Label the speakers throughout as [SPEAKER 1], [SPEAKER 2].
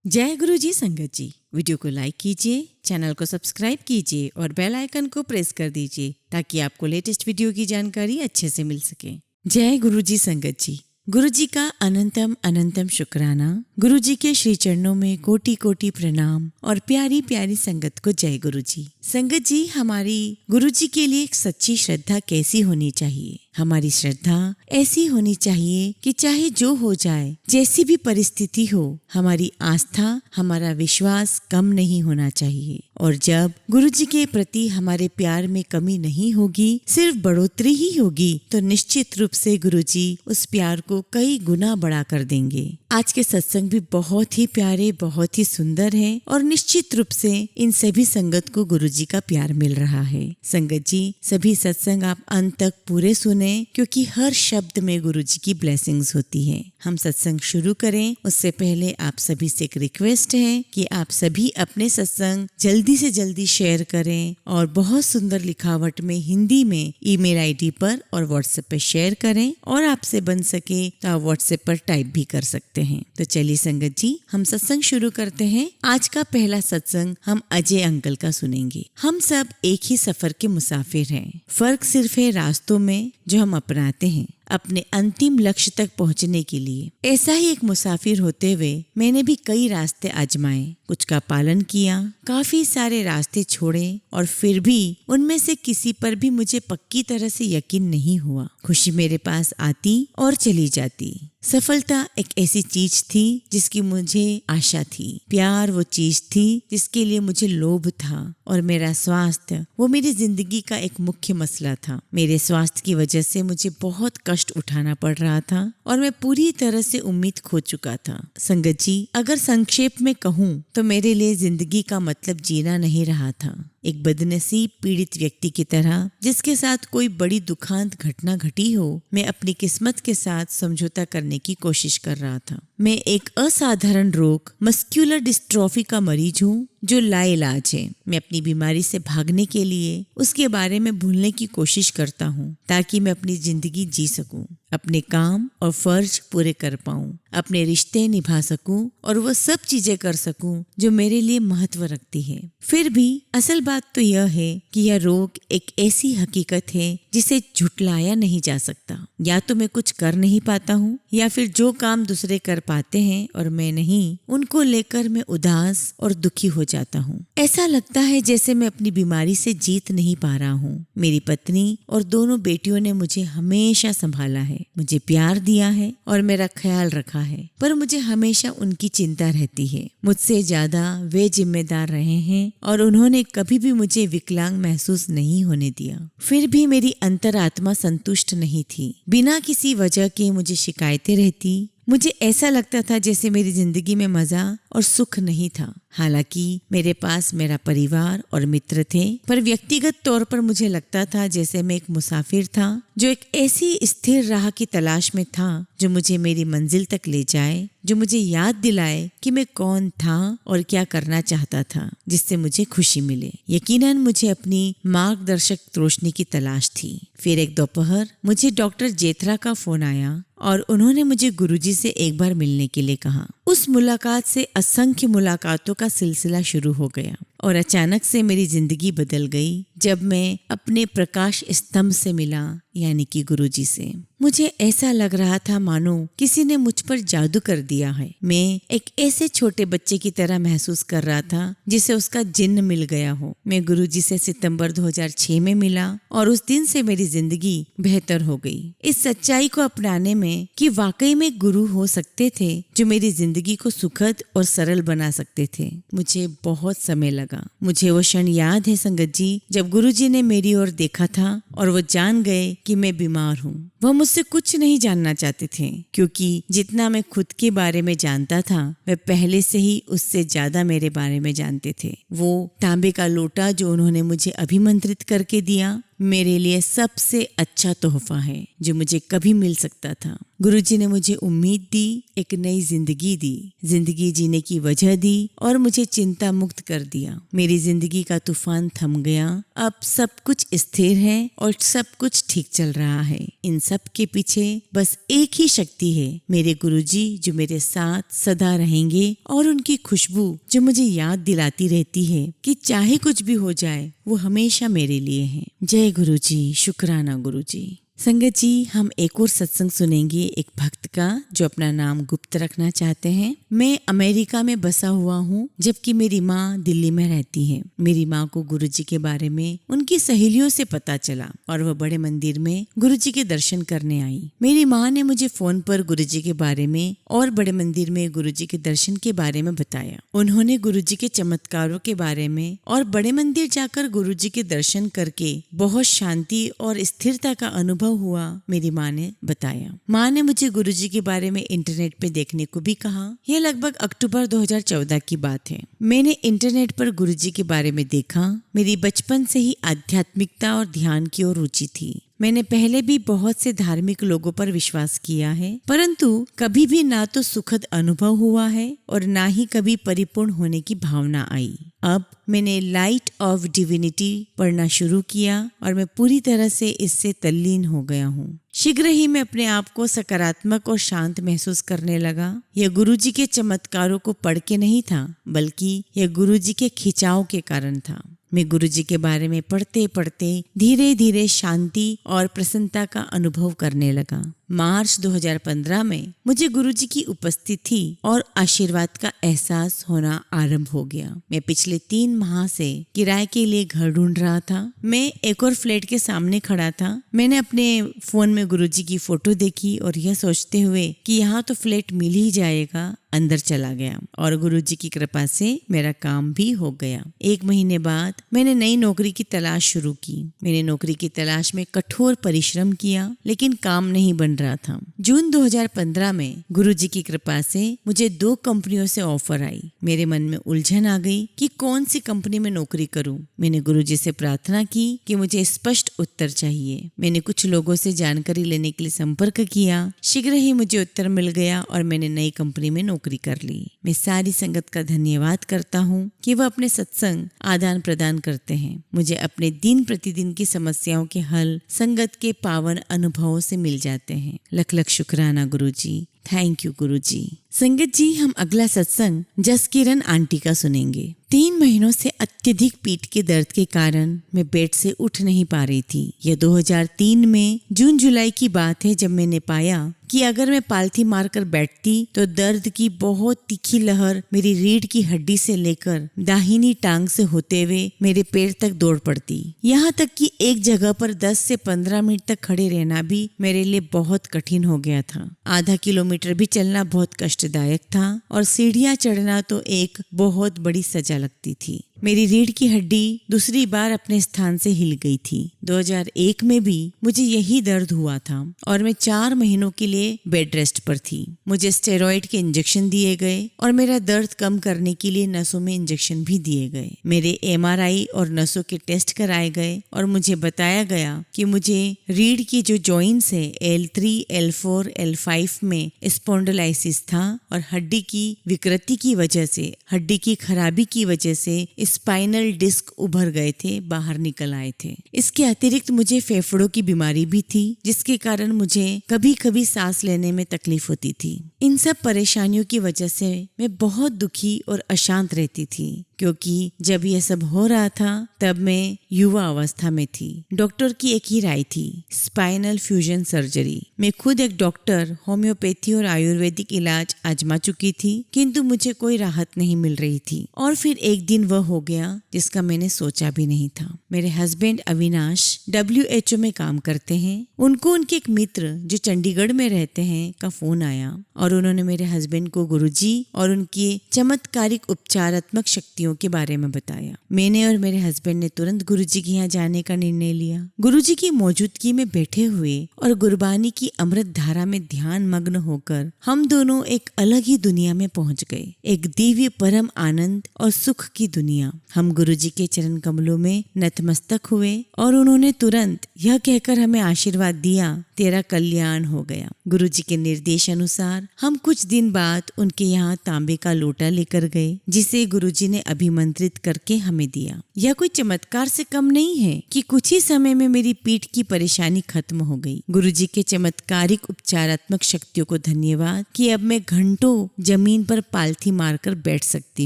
[SPEAKER 1] जय गुरु जी संगत जी। वीडियो को लाइक कीजिए, चैनल को सब्सक्राइब कीजिए और बेल आइकन को प्रेस कर दीजिए ताकि आपको लेटेस्ट वीडियो की जानकारी अच्छे से मिल सके। जय गुरु जी संगत जी। गुरु जी का अनंतम अनंतम शुक्राना। गुरु जी के श्री चरणों में कोटि कोटि प्रणाम और प्यारी प्यारी संगत को जय गुरु जी। संगत जी, हमारी गुरु जी के लिए एक सच्ची श्रद्धा कैसी होनी चाहिए? हमारी श्रद्धा ऐसी होनी चाहिए कि चाहे जो हो जाए, जैसी भी परिस्थिति हो, हमारी आस्था, हमारा विश्वास कम नहीं होना चाहिए। और जब गुरु जी के प्रति हमारे प्यार में कमी नहीं होगी, सिर्फ बढ़ोतरी ही होगी, तो निश्चित रूप से गुरु जी उस प्यार को कई गुना बढ़ा कर देंगे। आज के सत्संग भी बहुत ही प्यारे, बहुत ही सुंदर हैं और निश्चित रूप से इन सभी संगत को गुरु जी का प्यार मिल रहा है। संगत जी, सभी सत्संग आप अंत तक पूरे सुने, क्योंकि हर शब्द में गुरु जी की ब्लेसिंग्स होती है। हम सत्संग शुरू करें उससे पहले आप सभी से एक रिक्वेस्ट है कि आप सभी अपने सत्संग जल्दी से जल्दी शेयर करें और बहुत सुंदर लिखावट में हिंदी में ईमेल आईडी पर और व्हाट्सएप पर शेयर करें, और आपसे बन सके तो आप व्हाट्सएप पर टाइप भी कर सकते हैं। तो चलिए संगत जी, हम सत्संग शुरू करते हैं। आज का पहला सत्संग हम अजय अंकल का सुनेंगे। हम सब एक ही सफर के मुसाफिर हैं। फर्क सिर्फ है रास्तों में जो हम अपनाते हैं अपने अंतिम लक्ष्य तक पहुंचने के लिए। ऐसा ही एक मुसाफिर होते हुए मैंने भी कई रास्ते आजमाए, कुछ का पालन किया, काफी सारे रास्ते छोड़े, और फिर भी उनमें से किसी पर भी मुझे पक्की तरह से यकीन नहीं हुआ। खुशी मेरे पास आती और चली जाती। सफलता एक ऐसी चीज थी जिसकी मुझे आशा थी। प्यार वो चीज थी जिसके लिए मुझे लोभ था। और मेरा स्वास्थ्य वो मेरी जिंदगी का एक मुख्य मसला था। मेरे स्वास्थ्य की वजह से मुझे बहुत कष्ट उठाना पड़ रहा था और मैं पूरी तरह से उम्मीद खो चुका था। संगत जी, अगर संक्षेप में कहूँ तो मेरे लिए जिंदगी का मतलब जीना नहीं रहा था। एक बदनसीब पीड़ित व्यक्ति की तरह जिसके साथ कोई बड़ी दुखांत घटना घटी हो, मैं अपनी किस्मत के साथ समझौता करने की कोशिश कर रहा था। मैं एक असाधारण रोग मस्कुलर डिस्ट्रॉफी का मरीज हूँ जो लाइलाज है। मैं अपनी बीमारी से भागने के लिए उसके बारे में भूलने की कोशिश करता हूँ ताकि मैं अपनी जिंदगी जी सकूं, अपने काम और फर्ज पूरे कर पाऊं, अपने रिश्ते निभा सकूं और वो सब चीजें कर सकूं जो मेरे लिए महत्व रखती है। फिर भी असल बात तो यह है कि यह रोग एक ऐसी हकीकत है जिसे झुटलाया नहीं जा सकता। या तो मैं कुछ कर नहीं पाता हूँ, या फिर जो काम दूसरे कर पाते हैं और मैं नहीं, उनको लेकर मैं उदास और दुखी हो जाता हूँ। ऐसा लगता है जैसे मैं अपनी बीमारी से जीत नहीं पा रहा हूँ। मेरी पत्नी और दोनों बेटियों ने मुझे हमेशा संभाला है, मुझे प्यार दिया है और मेरा ख्याल रखा है, पर मुझे हमेशा उनकी चिंता रहती है। मुझसे ज्यादा वे जिम्मेदार रहे हैं और उन्होंने कभी भी मुझे विकलांग महसूस नहीं होने दिया। फिर भी मेरी अंतरात्मा संतुष्ट नहीं थी। बिना किसी वजह के मुझे शिकायतें रहती। मुझे ऐसा लगता था जैसे मेरी जिंदगी में मजा और सुख नहीं था। हालांकि मेरे पास मेरा परिवार और मित्र थे, पर व्यक्तिगत तौर पर मुझे लगता था जैसे मैं एक मुसाफिर था जो एक ऐसी स्थिर राह की तलाश में था जो मुझे मेरी मंजिल तक ले जाए, जो मुझे याद दिलाए कि मैं कौन था और क्या करना चाहता था, जिससे मुझे खुशी मिले। यकीनन मुझे अपनी मार्गदर्शक रोशनी की तलाश थी। फिर एक दोपहर मुझे डॉक्टर जेथरा का फोन आया और उन्होंने मुझे गुरुजी से एक बार मिलने के लिए कहा। उस मुलाकात से असंख्य मुलाकातों का सिलसिला शुरू हो गया और अचानक से मेरी जिंदगी बदल गई जब मैं अपने प्रकाश स्तंभ से मिला, यानी कि गुरुजी से। मुझे ऐसा लग रहा था मानो किसी ने मुझ पर जादू कर दिया है। मैं एक ऐसे छोटे बच्चे की तरह महसूस कर रहा था जिसे उसका जिन्न मिल गया हो। मैं गुरुजी से सितंबर 2006 में मिला और उस दिन से मेरी जिंदगी बेहतर हो गई। इस सच्चाई को अपनाने में कि वाकई में गुरु हो सकते थे जो मेरी जिंदगी को सुखद और सरल बना सकते थे, मुझे बहुत समय लगा। मुझे वो क्षण याद है संगत जी, जब गुरुजी ने मेरी ओर देखा था और वो जान गए कि मैं बीमार हूँ। वह मुझसे कुछ नहीं जानना चाहते थे, क्योंकि जितना मैं खुद के बारे में जानता था वह पहले से ही उससे ज्यादा मेरे बारे में जानते थे। वो तांबे का लोटा जो उन्होंने मुझे अभिमंत्रित करके दिया मेरे लिए सबसे अच्छा तोहफा है जो मुझे कभी मिल सकता था। गुरुजी ने मुझे उम्मीद दी, एक नई जिंदगी दी, जिंदगी जीने की वजह दी और मुझे चिंता मुक्त कर दिया। मेरी जिंदगी का तूफान थम गया। अब सब कुछ स्थिर है और सब कुछ ठीक चल रहा है। इन सब के पीछे बस एक ही शक्ति है, मेरे गुरुजी जो मेरे साथ सदा रहेंगे, और उनकी खुशबू जो मुझे याद दिलाती रहती है कि चाहे कुछ भी हो जाए वो हमेशा मेरे लिए है। जय गुरुजी, शुक्राना गुरुजी। संगत जी, हम एक और सत्संग सुनेंगे एक भक्त का जो अपना नाम गुप्त रखना चाहते हैं। मैं अमेरिका में बसा हुआ हूँ, जबकि मेरी माँ दिल्ली में रहती है। मेरी माँ को गुरुजी के बारे में उनकी सहेलियों से पता चला और वह बड़े मंदिर में गुरुजी के दर्शन करने आई। मेरी माँ ने मुझे फोन पर गुरुजी के बारे में और बड़े मंदिर में गुरुजी के दर्शन के बारे में बताया। उन्होंने गुरुजी के चमत्कारों के बारे में और बड़े मंदिर जाकर गुरुजी के दर्शन करके बहुत शांति और स्थिरता का अनुभव हुआ, मेरी माँ ने बताया। माँ ने मुझे गुरुजी के बारे में इंटरनेट पे देखने को भी कहा। यह लगभग अक्टूबर 2014 की बात है। मैंने इंटरनेट पर गुरुजी के बारे में देखा। मेरी बचपन से ही आध्यात्मिकता और ध्यान की ओर रुचि थी। मैंने पहले भी बहुत से धार्मिक लोगों पर विश्वास किया है, परंतु कभी भी ना तो सुखद अनुभव हुआ है और ना ही कभी परिपूर्ण होने की भावना आई। अब मैंने लाइट ऑफ डिविनिटी पढ़ना शुरू किया और मैं पूरी तरह से इससे तल्लीन हो गया हूँ। शीघ्र ही मैं अपने आप को सकारात्मक और शांत महसूस करने लगा। यह गुरुजी के चमत्कारों को पढ़ के नहीं था, बल्कि यह गुरुजी के खिंचाव के कारण था। मैं गुरुजी के बारे में पढ़ते पढ़ते धीरे धीरे शांति और प्रसन्नता का अनुभव करने लगा। मार्च 2015 में मुझे गुरुजी की उपस्थिति और आशीर्वाद का एहसास होना आरंभ हो गया। मैं पिछले 3 माह से किराए के लिए घर ढूंढ रहा था। मैं एक और फ्लैट के सामने खड़ा था। मैंने अपने फोन में गुरुजी की फोटो देखी और यह सोचते हुए कि यहाँ तो फ्लैट मिल ही जाएगा, अंदर चला गया और गुरुजी की कृपा से मेरा काम भी हो गया। 1 महीने बाद मैंने नई नौकरी की तलाश शुरू की। मैंने नौकरी की तलाश में कठोर परिश्रम किया, लेकिन काम नहीं बन रहा था। जून 2015 में गुरुजी की कृपा से मुझे 2 कंपनियों से ऑफर आई। मेरे मन में उलझन आ गई कि कौन सी कंपनी में नौकरी करूं। मैंने गुरुजी से प्रार्थना की कि मुझे स्पष्ट उत्तर चाहिए। मैंने कुछ लोगों से जानकारी लेने के लिए संपर्क किया। शीघ्र ही मुझे उत्तर मिल गया और मैंने नई कंपनी में नौकरी कर ली। मैं सारी संगत का धन्यवाद करता हूँ कि वह अपने सत्संग आदान प्रदान करते हैं। मुझे अपने दिन प्रतिदिन की समस्याओं के हल संगत के पावन अनुभवों से मिल जाते हैं। लख लख शुक्राना गुरुजी। थैंक यू गुरुजी। संगत जी, हम अगला सत्संग जसकिरण आंटी का सुनेंगे। 3 महीनों से अत्यधिक पीठ के दर्द के कारण मैं बेड से उठ नहीं पा रही थी। यह 2003 में जून जुलाई की बात है, जब मैंने पाया कि अगर मैं पालथी मारकर बैठती तो दर्द की बहुत तीखी लहर मेरी रीढ़ की हड्डी से लेकर दाहिनी टांग से होते हुए मेरे पैर तक दौड़ पड़ती। यहाँ तक कि एक जगह पर 10 से 15 मिनट तक खड़े रहना भी मेरे लिए बहुत कठिन हो गया था। आधा किलोमीटर भी चलना बहुत कष्टदायक था और सीढ़ियाँ चढ़ना तो एक बहुत बड़ी सजा लगती थी। मेरी रीढ़ की हड्डी दूसरी बार अपने स्थान से हिल गई थी। 2001 में भी मुझे यही दर्द हुआ था और मैं 4 महीनों के लिए बेड रेस्ट पर थी। मुझे स्टेरॉइड के इंजेक्शन दिए गए और मेरा दर्द कम करने के लिए नसों में इंजेक्शन भी दिए गए। मेरे MRI और नसों के टेस्ट कराए गए और मुझे बताया गया कि मुझे रीढ़ की जो जॉइंट्स है L3, L4, L5 में स्पॉन्डिलाइसिस था और हड्डी की विकृति की वजह से, हड्डी की खराबी की वजह से स्पाइनल डिस्क उभर गए थे, बाहर निकल आए थे। इसके अतिरिक्त मुझे फेफड़ों की बीमारी भी थी, जिसके कारण मुझे कभी कभी सांस लेने में तकलीफ होती थी। इन सब परेशानियों की वजह से मैं बहुत दुखी और अशांत रहती थी, क्योंकि जब यह सब हो रहा था तब मैं युवा अवस्था में थी। डॉक्टर की एक ही राय थी, स्पाइनल फ्यूजन सर्जरी। मैं खुद एक डॉक्टर, होम्योपैथी और आयुर्वेदिक इलाज आजमा चुकी थी, किंतु मुझे कोई राहत नहीं मिल रही थी। और फिर एक दिन वह हो गया जिसका मैंने सोचा भी नहीं था। मेरे हस्बैंड अविनाश WHO में काम करते हैं। उनको उनके एक मित्र जो चंडीगढ़ में रहते हैं का फोन आया और उन्होंने मेरे हस्बैंड को गुरुजी और उनकी चमत्कारिक उपचारात्मक शक्तियों के बारे में बताया। मैंने और मेरे हस्बैंड ने तुरंत गुरुजी के यहाँ जाने का निर्णय लिया। गुरुजी की मौजूदगी में बैठे हुए और गुरबानी की अमृत धारा में ध्यान मग्न होकर हम दोनों एक अलग ही दुनिया में पहुंच गए, एक दिव्य परम आनंद और सुख की दुनिया। हम गुरुजी के चरण कमलों में नतमस्तक हुए और उन्होंने तुरंत यह कहकर हमें आशीर्वाद दिया, तेरा कल्याण हो गया। गुरुजी के निर्देश अनुसार हम कुछ दिन बाद उनके यहाँ तांबे का लोटा लेकर गए, जिसे गुरुजी ने अभिमंत्रित करके हमें दिया। यह कोई चमत्कार से कम नहीं है कि कुछ ही समय में मेरी पीठ की परेशानी खत्म हो गई। गुरुजी के चमत्कारिक उपचारात्मक शक्तियों को धन्यवाद कि अब मैं घंटों जमीन पर पालथी मारकर बैठ सकती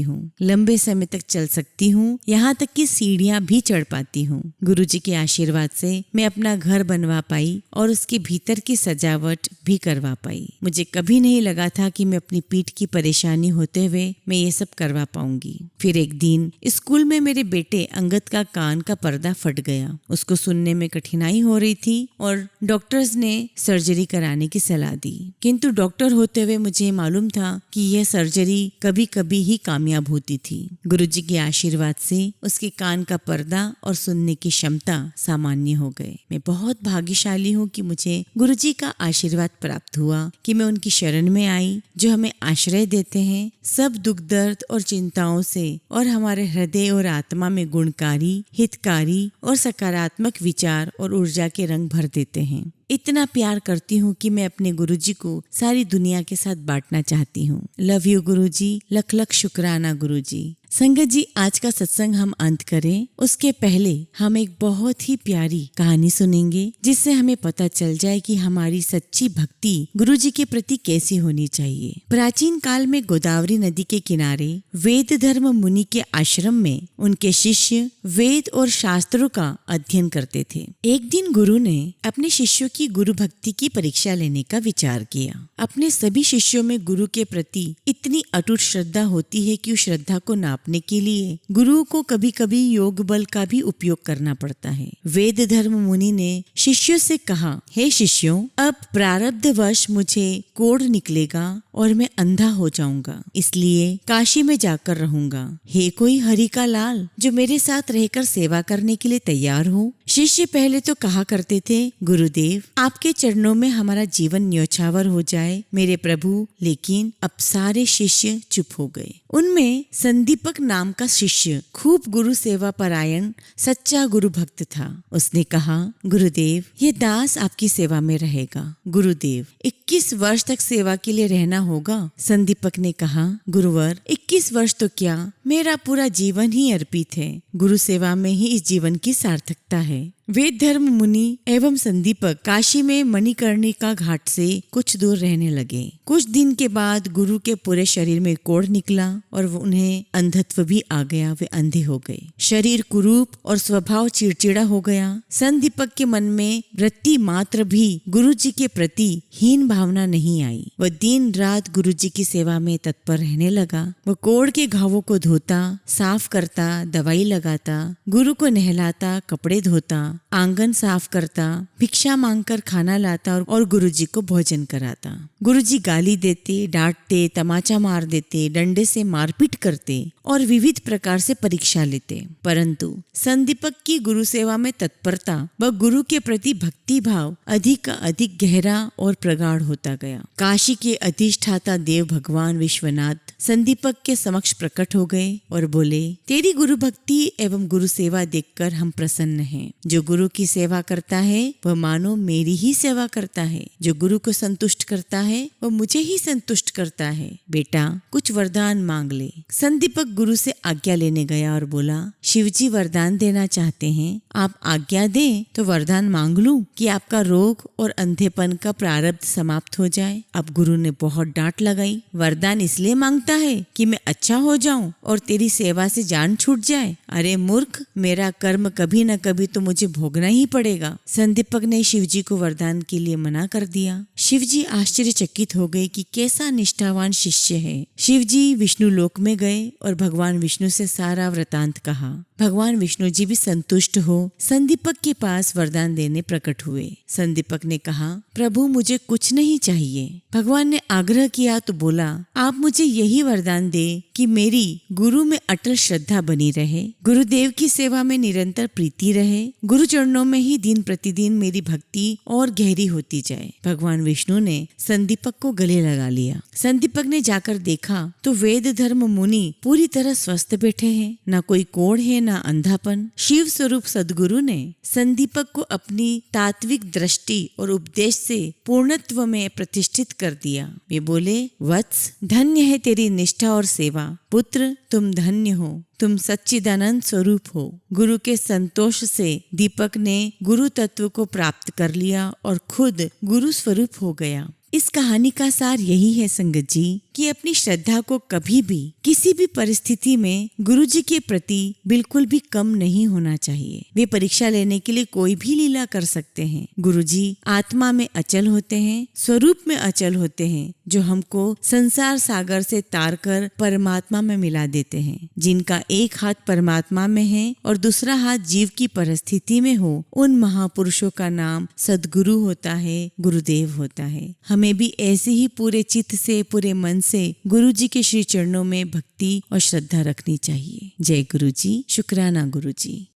[SPEAKER 1] हूँ, लंबे समय तक चल सकती हूँ, यहाँ तक कि सीढ़ियाँ भी चढ़ पाती हूँ। गुरुजी के आशीर्वाद से मैं अपना घर बनवा पाई और उसके भीतर की सजावट भी करवा पाई। मुझे कभी नहीं लगा था कि मैं अपनी पीठ की परेशानी होते हुए मैं ये सब करवा पाऊंगी। फिर एक दिन स्कूल में मेरे बेटे अंगद का कान का पर्दा फट गया। उसको सुनने में कठिनाई हो रही थी और डॉक्टर्स ने सर्जरी कराने की सलाह दी, किंतु डॉक्टर होते हुए मुझे मालूम था कि यह सर्जरी कभी कभी ही कामयाब होती थी। गुरुजी के आशीर्वाद से उसके कान का पर्दा और सुनने की क्षमता सामान्य हो गए। मैं बहुत भाग्यशाली हूँ कि मुझे गुरुजी का आशीर्वाद प्राप्त हुआ कि मैं उनकी शरण में आई, जो हमें आश्रय देते हैं सब दुख दर्द और चिंताओं से और हमारे हृदय और आत्मा में गुणकारी, हितकारी और सकारात्मक विचार और ऊर्जा के रंग भर देते हैं। इतना प्यार करती हूँ कि मैं अपने गुरुजी को सारी दुनिया के साथ बांटना चाहती हूँ। लव यू गुरुजी, लख लख शुक्राना गुरुजी। संगत जी, आज का सत्संग हम अंत करें उसके पहले हम एक बहुत ही प्यारी कहानी सुनेंगे, जिससे हमें पता चल जाए कि हमारी सच्ची भक्ति गुरुजी के प्रति कैसी होनी चाहिए। प्राचीन काल में गोदावरी नदी के किनारे वेद धर्म मुनि के आश्रम में उनके शिष्य वेद और शास्त्रों का अध्ययन करते थे। एक दिन गुरु ने अपने शिष्यों की गुरु भक्ति की परीक्षा लेने का विचार किया। अपने सभी शिष्यों में गुरु के प्रति इतनी अटूट श्रद्धा होती है कि उस श्रद्धा को नापने के लिए गुरु को कभी कभी योग बल का भी उपयोग करना पड़ता है। वेद धर्म मुनि ने शिष्यों से कहा, हे शिष्यों, अब प्रारब्धवश मुझे कोढ़ निकलेगा और मैं अंधा हो जाऊंगा, इसलिए काशी में जाकर रहूंगा। हे कोई हरि का लाल जो मेरे साथ रहकर सेवा करने के लिए तैयार हो। शिष्य पहले तो कहा करते थे, गुरुदेव आपके चरणों में हमारा जीवन न्योछावर हो जाए मेरे प्रभु, लेकिन अब सारे शिष्य चुप हो गए। उनमें संदीपक नाम का शिष्य खूब गुरु सेवा परायण सच्चा गुरु भक्त था। उसने कहा, गुरुदेव ये दास आपकी सेवा में रहेगा। गुरुदेव 21 वर्ष तक सेवा के लिए रहना होगा। संदीपक ने कहा, गुरुवर 21 वर्ष तो क्या, मेरा पूरा जीवन ही अर्पित है। गुरु सेवा में ही इस जीवन की सार्थकता है। वेद धर्म मुनि एवं संदीपक काशी में मणिकर्णिका घाट से कुछ दूर रहने लगे। कुछ दिन के बाद गुरु के पूरे शरीर में कोढ़ निकला और उन्हें अंधत्व भी आ गया। वे अंधे हो गए। शरीर कुरूप और स्वभाव चिड़चिड़ा हो गया। संदीपक के मन में वृत्ति मात्र भी गुरु जी के प्रति हीन भावना नहीं आई। वह दिन रात गुरु जी की सेवा में तत्पर रहने लगा। वह कोढ़ के घावों को धोता, साफ करता, दवाई लगाता, गुरु को नहलाता, कपड़े धोता, आंगन साफ करता, भिक्षा मांगकर खाना लाता और गुरुजी को भोजन कराता। गुरुजी गाली देते, डांटते, तमाचा मार देते, डंडे से मारपीट करते और विविध प्रकार से परीक्षा लेते, परंतु संदीपक की गुरु सेवा में तत्परता व गुरु के प्रति भक्ति भाव अधिक का अधिक गहरा और प्रगाढ़ होता गया। काशी के अधिष्ठाता देव भगवान विश्वनाथ संदीपक के समक्ष प्रकट हो गए और बोले, तेरी गुरु भक्ति एवं गुरु सेवा देखकर हम प्रसन्न हैं। जो गुरु की सेवा करता है वह मानो मेरी ही सेवा करता है। जो गुरु को संतुष्ट करता है वह मुझे ही संतुष्ट करता है। बेटा कुछ वरदान मांग ले। संदीपक गुरु से आज्ञा लेने गया और बोला, शिवजी वरदान देना चाहते हैं, आप आज्ञा दें तो वरदान मांग लूं कि आपका रोग और अंधेपन का प्रारब्ध समाप्त हो जाए। अब गुरु ने बहुत डांट लगाई, वरदान इसलिए मांगता है कि मैं अच्छा हो जाऊं और तेरी सेवा से जान छूट जाए। अरे मूर्ख, मेरा कर्म कभी न कभी तो मुझे भोगना ही पड़ेगा। संदीपक ने शिवजी को वरदान के लिए मना कर दिया। शिवजी आश्चर्यचकित हो गए कि कैसा निष्ठावान शिष्य है। शिवजी विष्णु लोक में गए और भगवान विष्णु से सारा वृतांत कहा। भगवान विष्णु जी भी संतुष्ट हो संदीपक के पास वरदान देने प्रकट हुए। संदीपक ने कहा, प्रभु मुझे कुछ नहीं चाहिए। भगवान ने आग्रह किया तो बोला, आप मुझे यही वरदान दे कि मेरी गुरु में अटल श्रद्धा बनी रहे, गुरुदेव की सेवा में निरंतर प्रीति रहे, गुरु चरणों में ही दिन प्रतिदिन मेरी भक्ति और गहरी होती जाए। भगवान विष्णु ने संदीपक को गले लगा लिया। संदीपक ने जाकर देखा तो वेद धर्म मुनि पूरी तरह स्वस्थ बैठे हैं, न कोई कोढ़ है न अंधापन। शिव स्वरूप सदगुरु ने संदीपक को अपनी तात्विक दृष्टि और उपदेश से पूर्णत्व में प्रतिष्ठित कर दिया। वे बोले, वत्स धन्य है तेरी निष्ठा और सेवा, पुत्र तुम धन्य हो, तुम सच्चिदानंद स्वरूप हो। गुरु के संतोष से दीपक ने गुरु तत्व को प्राप्त कर लिया और खुद गुरु स्वरूप हो गया। इस कहानी का सार यही है संगत जी कि अपनी श्रद्धा को कभी भी किसी भी परिस्थिति में गुरु जी के प्रति बिल्कुल भी कम नहीं होना चाहिए। वे परीक्षा लेने के लिए कोई भी लीला कर सकते हैं। गुरु जी आत्मा में अचल होते हैं, स्वरूप में अचल होते हैं, जो हमको संसार सागर से तार कर परमात्मा में मिला देते हैं। जिनका एक हाथ परमात्मा में है और दूसरा हाथ जीव की परिस्थिति में हो, उन महापुरुषों का नाम सद्गुरु होता है, गुरुदेव होता है। हमें भी ऐसे ही पूरे चित्त से, पूरे मन से गुरु जी के श्री चरणों में भक्ति और श्रद्धा रखनी चाहिए। जय गुरु जी। शुक्राना गुरु जी।